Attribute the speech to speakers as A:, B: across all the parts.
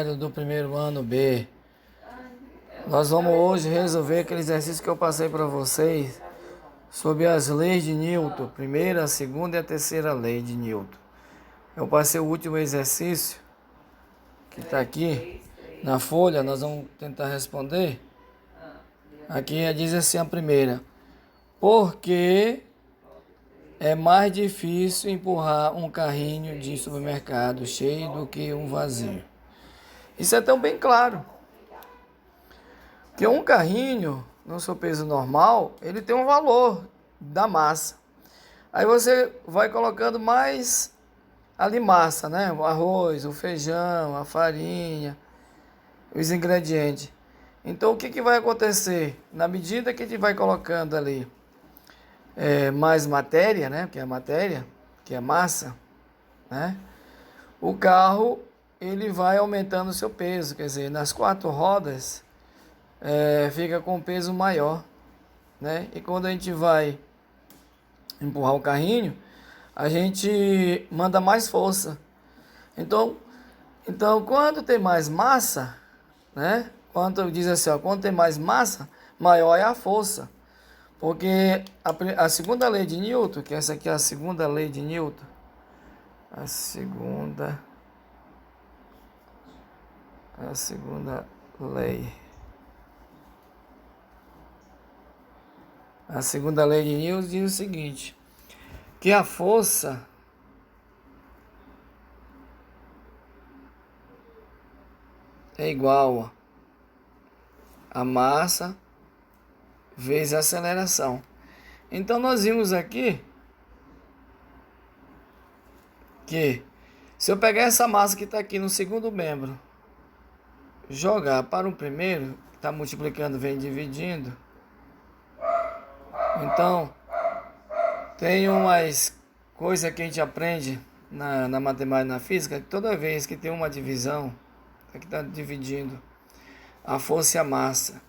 A: galera do primeiro ano B. Nós vamos hoje resolver aquele exercício que eu passei para vocês sobre as leis de Newton, primeira, a segunda e a terceira lei de Newton. Eu passei o último exercício que está aqui na folha, nós vamos tentar responder. Aqui diz assim a primeira: por que é mais difícil empurrar um carrinho de supermercado cheio do que um vazio? Isso é tão bem claro. Que um carrinho, no seu peso normal, ele tem um valor da massa. Aí você vai colocando mais ali massa, né? O arroz, o feijão, a farinha, os ingredientes. Então o que vai acontecer? Na medida que a gente vai colocando ali mais matéria, né? Que é a matéria, que é massa, né? O carro ele vai aumentando o seu peso, quer dizer, nas 4 rodas fica com peso maior, né? E quando a gente vai empurrar o carrinho, a gente manda mais força. Então quando tem mais massa, né? Quando diz assim, ó, quando tem mais massa, maior é a força. Porque a segunda lei de Newton, que essa aqui é a segunda lei de Newton, a segunda lei. A segunda lei de Newton diz o seguinte, que a força é igual a massa vezes a aceleração. Então nós vimos aqui que se eu pegar essa massa que está aqui no segundo membro, jogar para o primeiro, está multiplicando, vem dividindo. Então, tem umas coisas que a gente aprende na matemática e na física, que toda vez que tem uma divisão, que está dividindo a força e a massa,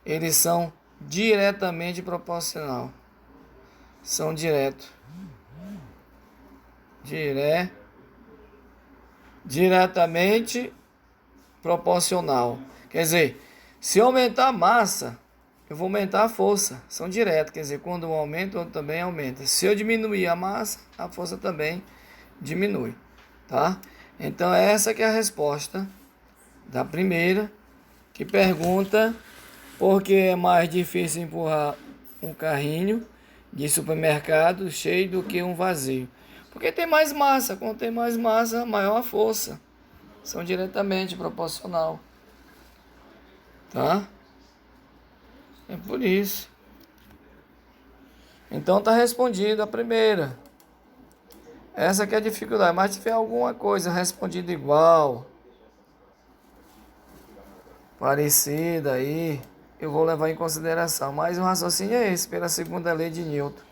A: eles são diretamente proporcional. São diretamente proporcional. Quer dizer, se eu aumentar a massa, eu vou aumentar a força. São diretos, quer dizer, quando um aumenta, o outro também aumenta. Se eu diminuir a massa, a força também diminui, tá? Então essa que é a resposta da primeira, que pergunta por que é mais difícil empurrar um carrinho de supermercado cheio do que um vazio. Porque tem mais massa. Quando tem mais massa, maior a força. São diretamente proporcional. Tá? É por isso. Então tá respondido a primeira. Essa que é a dificuldade. Mas se tiver alguma coisa respondida igual, parecida aí, eu vou levar em consideração. Mas o raciocínio é esse, pela segunda lei de Newton.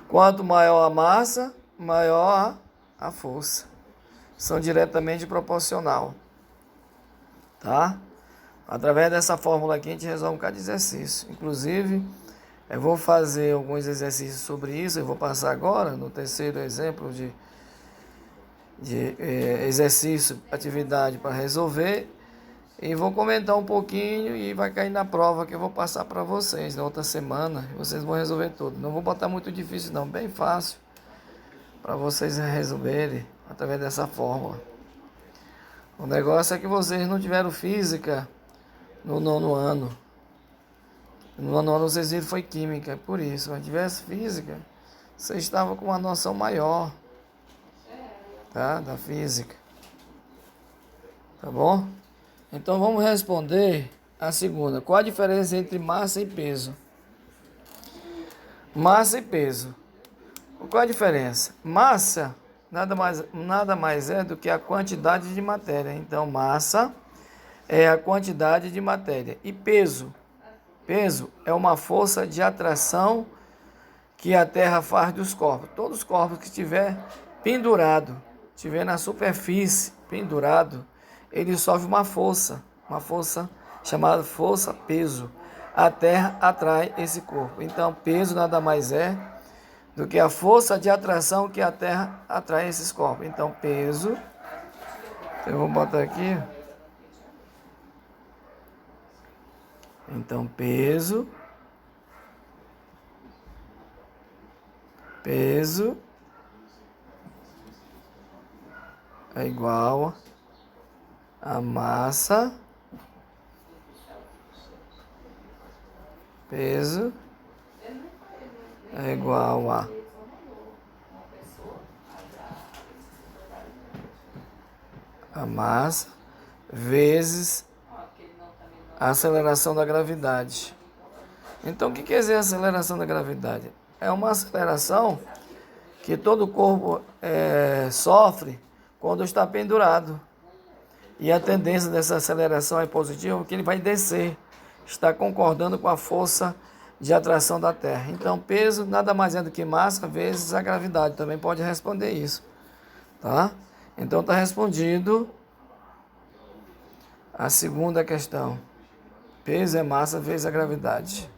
A: Quanto maior a massa, maior a força. São diretamente proporcional. Tá? Através dessa fórmula aqui a gente resolve um bocado de exercício. Inclusive, eu vou fazer alguns exercícios sobre isso. Eu vou passar agora no terceiro exemplo de exercício, atividade para resolver. E vou comentar um pouquinho e vai cair na prova que eu vou passar para vocês na outra semana. Vocês vão resolver tudo. Não vou botar muito difícil não, bem fácil. Para vocês resolverem através dessa fórmula. O negócio é que vocês não tiveram física no 9º ano. No 9º ano vocês viram foi química, é por isso. Se não tivesse física, vocês estavam com uma noção maior, tá? Da física. Tá bom? Então vamos responder a segunda. Qual a diferença entre massa e peso? Massa e peso. Qual a diferença? Massa nada mais é do que a quantidade de matéria. Então massa é a quantidade de matéria. E peso? Peso é uma força de atração que a Terra faz dos corpos. Todos os corpos que estiver pendurado, estiver na superfície pendurado, ele sofre uma força chamada força peso. A Terra atrai esse corpo. Então, peso nada mais é do que a força de atração que a Terra atrai esses corpos. Então, peso, eu vou botar aqui, Então, peso é igual a massa, peso é igual a massa vezes a aceleração da gravidade. Então, o que quer dizer a aceleração da gravidade? É uma aceleração que todo o corpo sofre quando está pendurado. E a tendência dessa aceleração é positiva porque ele vai descer, está concordando com a força de atração da Terra. Então, peso nada mais é do que massa vezes a gravidade. Também pode responder isso, tá? Então, está respondido a segunda questão. Peso é massa vezes a gravidade.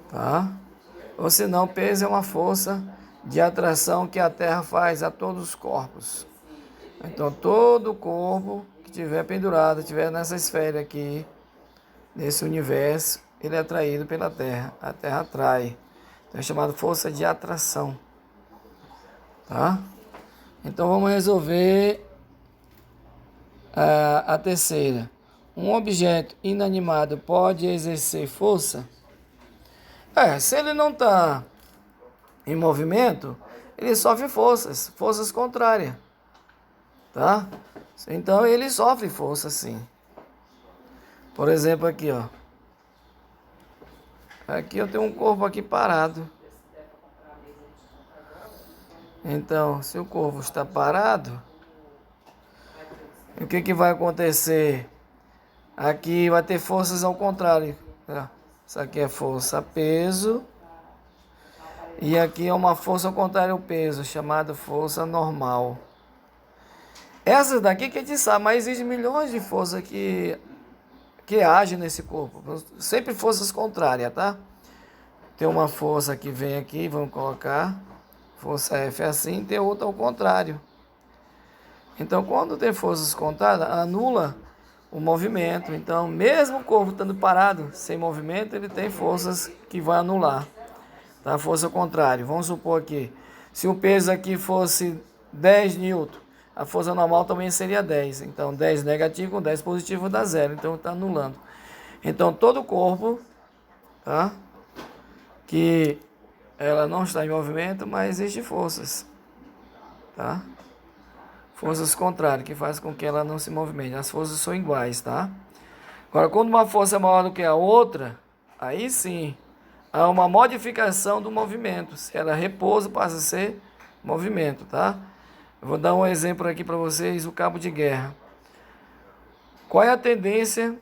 A: Tá? Ou senão, peso é uma força de atração que a Terra faz a todos os corpos. Então, todo corpo que estiver pendurado, estiver nessa esfera aqui, nesse universo, ele é atraído pela Terra. A Terra atrai. Então, é chamado força de atração. Tá? Então, vamos resolver a terceira. Um objeto inanimado pode exercer força? Se ele não está em movimento, ele sofre forças contrárias, tá? Então ele sofre força, sim. Por exemplo, aqui, ó. Aqui eu tenho um corpo aqui parado. Então, se o corpo está parado, o que vai acontecer? Aqui vai ter forças ao contrário. Isso aqui é força peso. E aqui é uma força ao contrário ao peso, chamada força normal. Essas daqui que a gente sabe, mas existem milhões de forças que agem nesse corpo. Sempre forças contrárias, tá? Tem uma força que vem aqui, vamos colocar. Força F é assim, tem outra ao contrário. Então, quando tem forças contrárias, anula o movimento. Então, mesmo o corpo estando parado, sem movimento, ele tem forças que vão anular. Tá? Força contrária. Vamos supor aqui, se o peso aqui fosse 10 newton, a força normal também seria 10. Então, 10 negativo com 10 positivo dá zero. Então, está anulando. Então, todo o corpo, tá? Que ela não está em movimento, mas existem forças, tá? Forças contrárias, que fazem com que ela não se movimente. As forças são iguais, tá? Agora, quando uma força é maior do que a outra, aí sim, há uma modificação do movimento. Se ela repousa, passa a ser movimento, tá? Eu vou dar um exemplo aqui para vocês, o cabo de guerra. Qual é a tendência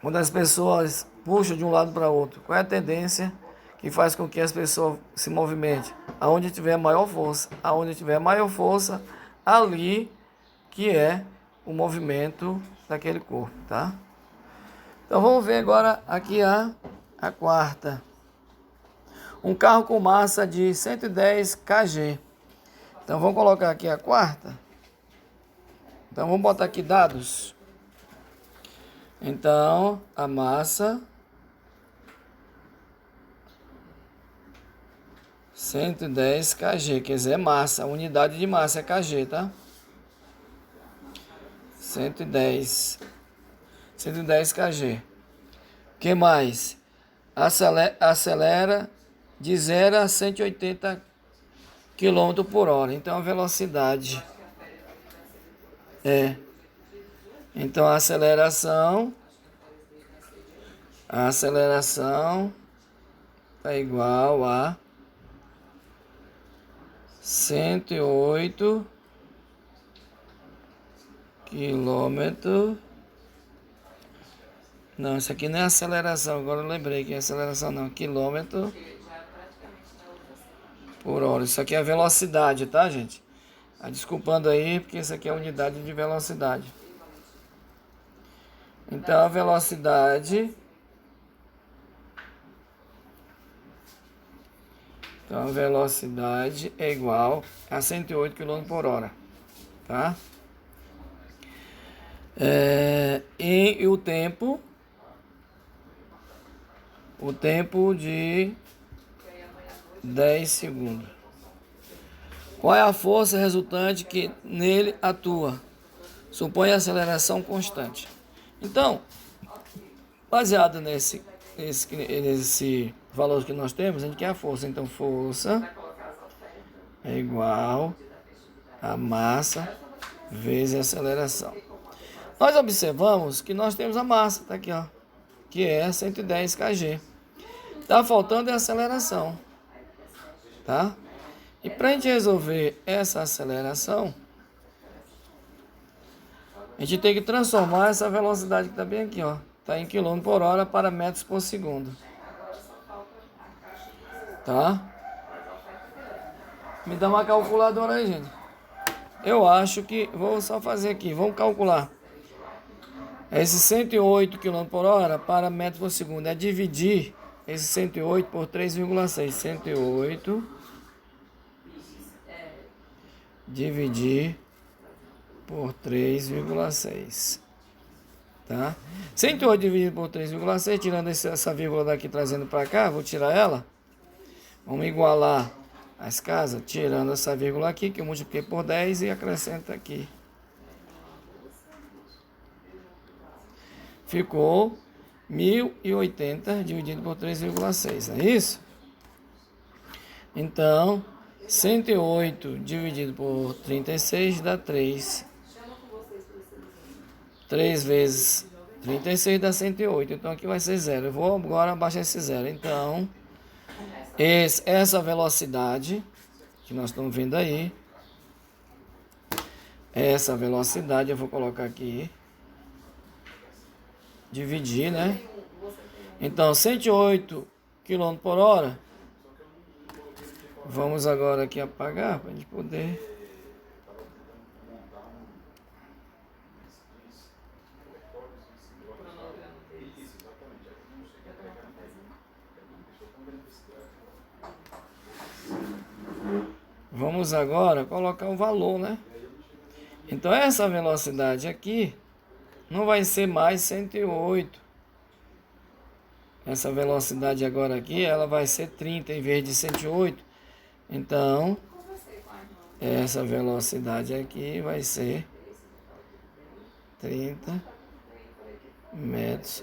A: quando as pessoas puxam de um lado para outro? Qual é a tendência que faz com que as pessoas se movimentem? Aonde tiver maior força. Aonde tiver maior força, ali que é o movimento daquele corpo, tá? Então vamos ver agora aqui a quarta. Um carro com massa de 110 kg. Então vamos colocar aqui a quarta. Então vamos botar aqui dados. Então a massa 110 kg, quer dizer, massa, a unidade de massa é kg, tá? 110 kg. O que mais? Acelera de 0 a 180 km por hora. Então a velocidade então a aceleração está igual a 108 km. Não, isso aqui não é aceleração, agora eu lembrei que é aceleração não, quilômetro por hora. Isso aqui é velocidade, tá, gente? Desculpando aí, porque isso aqui é unidade de velocidade. Então a velocidade é igual a 108 km por hora, tá? E o tempo de 10 segundos. Qual é a força resultante que nele atua? Supõe a aceleração constante. Então, baseado nesse valor que nós temos, a gente quer a força. Então, força é igual a massa vezes a aceleração. Nós observamos que nós temos a massa, tá aqui, ó, que é 110 kg. Tá faltando a aceleração, tá? E para a gente resolver essa aceleração, a gente tem que transformar essa velocidade que está bem aqui, ó, tá em km por hora para metros por segundo, tá? Me dá uma calculadora aí, gente. Eu acho que vou só fazer aqui, vamos calcular. Esse 108 km por hora para metros por segundo é dividir esse 108 por 3,6. 108 dividir por 3,6. Tá? 108 dividido por 3,6, tirando essa vírgula daqui, trazendo para cá, vou tirar ela. Vamos igualar as casas, tirando essa vírgula aqui, que eu multipliquei por 10 e acrescento aqui. Ficou 1080 dividido por 3,6, é isso? Então, 108 dividido por 36 dá 3. 3 vezes 36 dá 108, então aqui vai ser 0. Eu vou agora abaixar esse 0. Então, essa velocidade que nós estamos vendo aí, essa velocidade eu vou colocar aqui, dividir, né? Então, 108 km por hora. Vamos agora aqui apagar para a gente poder... Vamos agora colocar o valor, né? Então, essa velocidade aqui não vai ser mais 108. Essa velocidade agora aqui, ela vai ser 30 em vez de 108. Então, essa velocidade aqui vai ser 30 metros.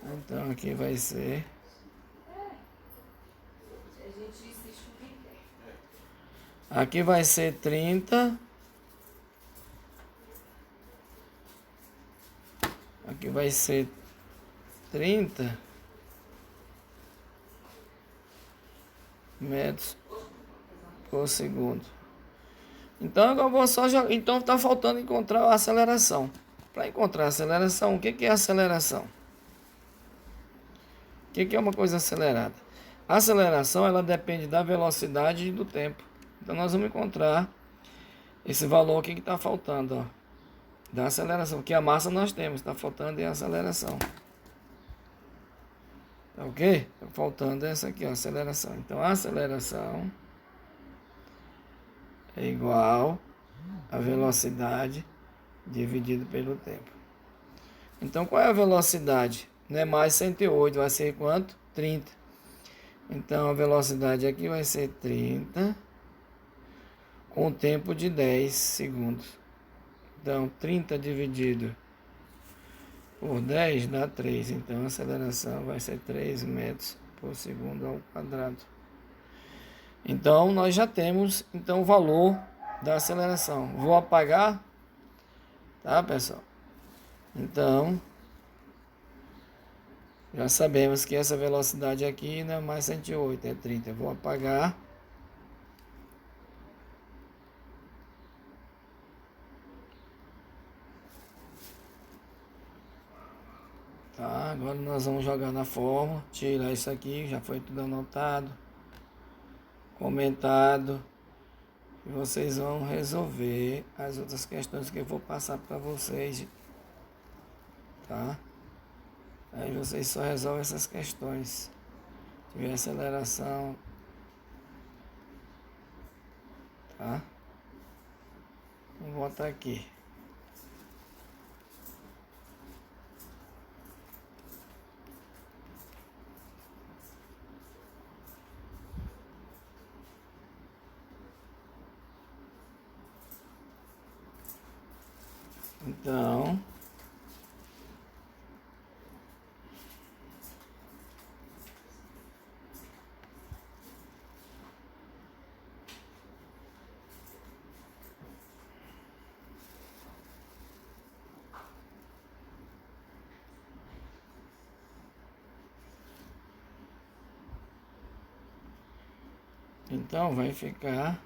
A: Então, aqui vai ser... Aqui vai ser 30. Aqui vai ser 30 metros por segundo. Então, agora eu vou só jogar. Então, está faltando encontrar a aceleração. Para encontrar a aceleração, o que é aceleração? O que é uma coisa acelerada? A aceleração, ela depende da velocidade e do tempo. Então, nós vamos encontrar esse valor aqui que está faltando, ó, da aceleração. Que a massa nós temos, está faltando é a aceleração. Tá ok? Está faltando essa aqui, ó, a aceleração. Então, a aceleração é igual a velocidade dividido pelo tempo. Então, qual é a velocidade? Não é mais 108, vai ser quanto? 30. Então, a velocidade aqui vai ser 30 com o tempo de 10 segundos. Então, 30 dividido por 10 dá 3. Então, a aceleração vai ser 3 metros por segundo ao quadrado. Então, nós já temos então o valor da aceleração. Vou apagar, tá, pessoal? Então, já sabemos que essa velocidade aqui não é mais 108, é 30. Eu vou apagar. Tá, agora nós vamos jogar na fórmula, tirar isso aqui, já foi tudo anotado, comentado. E vocês vão resolver as outras questões que eu vou passar para vocês, tá? Aí vocês só resolvem essas questões. Se tiver aceleração, tá? Vou botar aqui. Então vai ficar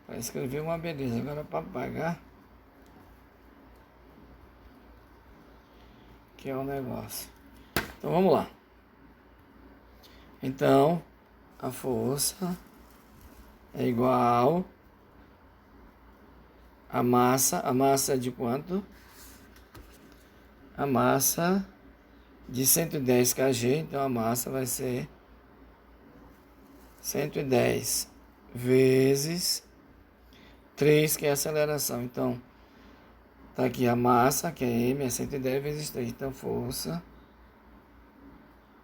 A: para escrever uma beleza. Agora para apagar, que é o negócio. Então vamos lá. Então a força é igual a massa. A massa é de quanto? A massa de 110 kg, então a massa vai ser 110 vezes 3, que é a aceleração. Então, tá aqui a massa, que é M, é 110 vezes 3. Então, força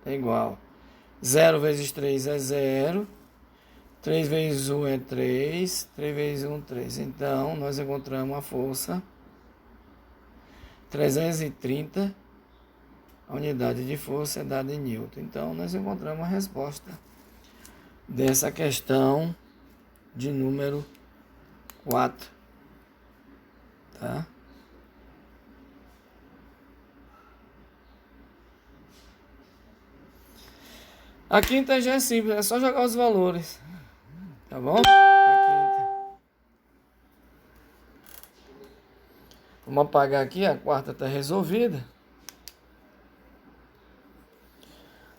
A: é igual. 0 vezes 3 é 0. 3 vezes 1 é 3. 3 vezes 1, 3. Então, nós encontramos a força 330. A unidade de força é dada em Newton. Então, nós encontramos a resposta dessa questão de número 4. Tá? A quinta já é simples, é só jogar os valores. Tá bom? A quinta. Vamos apagar aqui, a quarta está resolvida.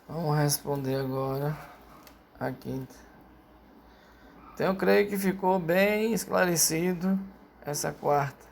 A: Vamos responder agora a quinta. Então eu creio que ficou bem esclarecido essa quarta.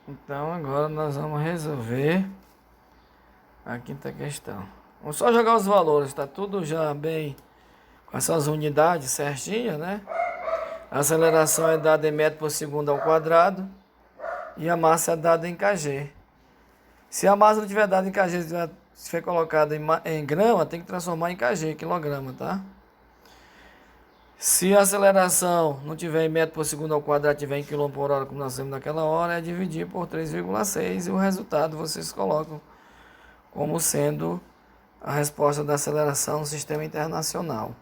A: Então agora nós vamos resolver a quinta questão. Vamos só jogar os valores, tá tudo já bem com essas unidades certinhas, né? A aceleração é dada em metro por segundo ao quadrado e a massa é dada em kg. Se a massa não tiver dada em kg, se for colocada em grama, tem que transformar em kg, quilograma, tá? Se a aceleração não tiver em metro por segundo ao quadrado, tiver em quilômetro por hora, como nós temos naquela hora, é dividir por 3,6 e o resultado vocês colocam como sendo a resposta da aceleração no sistema internacional.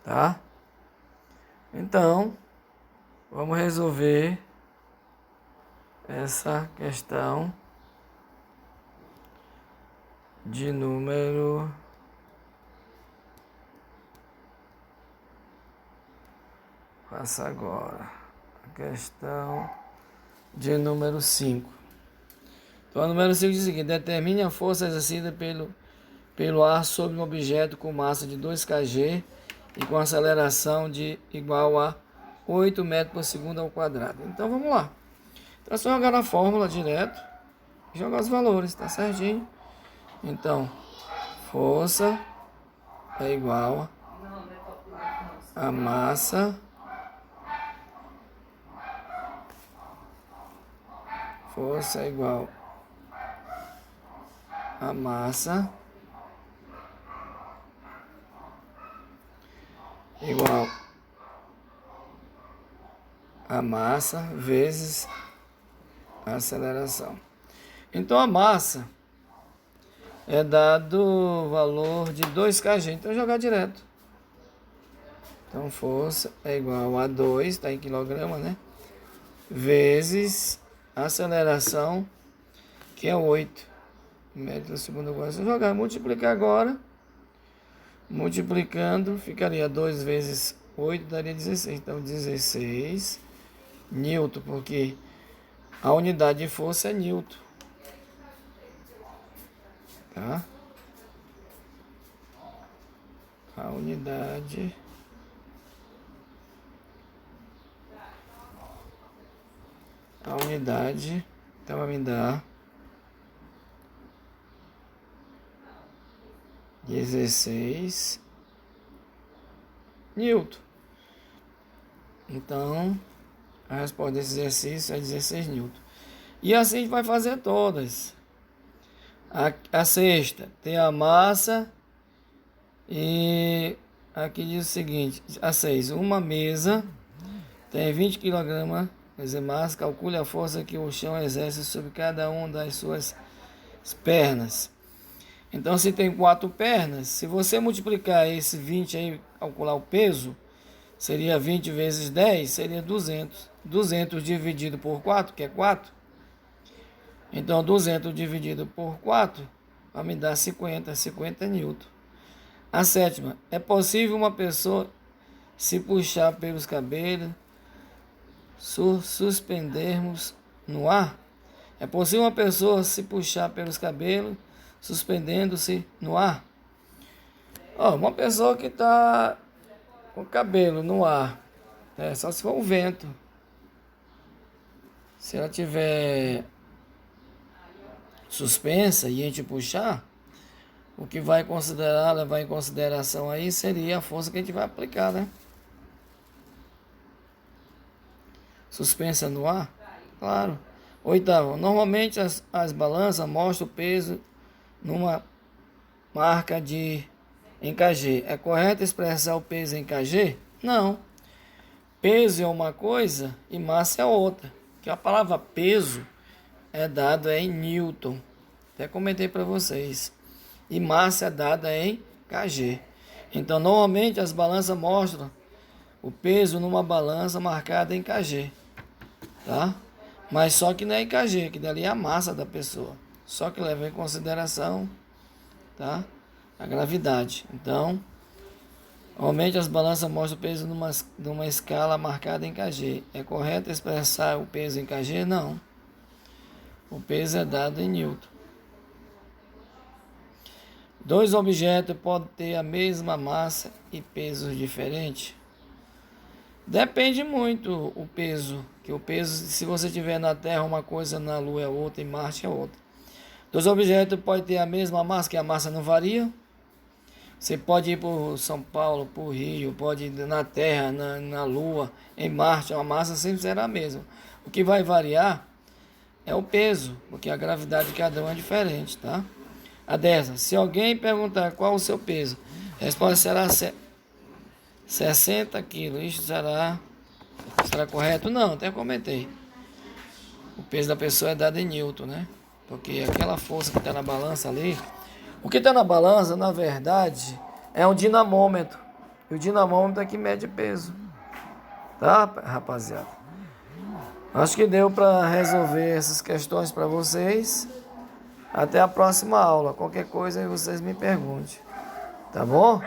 A: Tá? Então, vamos resolver essa questão de número... Passa agora a questão de número 5. Então, a número 5 diz o seguinte: determine a força exercida pelo ar sobre um objeto com massa de 2 kg e com aceleração de igual a 8 metros por segundo ao quadrado. Então, vamos lá. Então, é só jogar na fórmula direto e jogar os valores, tá certinho? Então, força é igual a massa... Força é igual a massa igual a massa vezes a aceleração. Então a massa é dado o valor de 2 kg. Então jogar direto. Então força é igual a 2, está em quilograma, né? Vezes a aceleração, que é 8 metros por segundo agora. Se eu jogar, multiplicar agora, multiplicando, ficaria 2 vezes 8, daria 16. Então 16 newton, porque a unidade de força é newton. Tá? A unidade então vai me dar 16 newton. Então a resposta desse exercício é 16 newton. E assim a gente vai fazer todas. A sexta tem a massa e aqui diz o seguinte, a 6, uma mesa tem 20 kg, quer dizer, massa, calcule a força que o chão exerce sobre cada uma das suas pernas. Então, se tem 4 pernas, se você multiplicar esse 20 aí, calcular o peso, seria 20 vezes 10, seria 200. 200 dividido por 4, que é 4. Então, 200 dividido por 4 vai me dar 50 newton. A sétima, é possível uma pessoa se puxar pelos cabelos, suspendermos no ar? É possível uma pessoa se puxar pelos cabelos, suspendendo-se no ar? Uma pessoa que está com o cabelo no ar, só se for o vento. Se ela tiver suspensa e a gente puxar, o que vai considerar, levar em consideração aí seria a força que a gente vai aplicar, né? Suspensa no ar? Claro. Oitavo, normalmente as balanças mostram o peso numa marca em kg. É correto expressar o peso em kg? Não. Peso é uma coisa e massa é outra. Que a palavra peso é dada em newton. Até comentei para vocês. E massa é dada em kg. Então, normalmente as balanças mostram o peso numa balança marcada em kg. Tá? Mas só que não é em kg, que dali é a massa da pessoa. Só que leva em consideração, tá, a gravidade. Então, normalmente as balanças mostram o peso numa escala marcada em kg. É correto expressar o peso em kg? Não. O peso é dado em newton. 2 objetos podem ter a mesma massa e pesos diferentes? Depende muito o peso. Que o peso, se você tiver na Terra uma coisa, na Lua é outra, em Marte é outra. 2 objetos podem ter a mesma massa, que a massa não varia. Você pode ir por São Paulo, por Rio, pode ir na Terra, na Lua, em Marte, a massa sempre será a mesma. O que vai variar é o peso, porque a gravidade de cada um é diferente, tá? A 10. Se alguém perguntar qual o seu peso, a resposta será 60 quilos. Isso será correto? Não, até comentei. O peso da pessoa é dado em newton, né? Porque aquela força que está na balança ali, o que está na balança, na verdade, é um dinamômetro. E o dinamômetro é que mede peso. Tá, rapaziada? Acho que deu para resolver essas questões para vocês. Até a próxima aula. Qualquer coisa aí vocês me perguntem. Tá bom?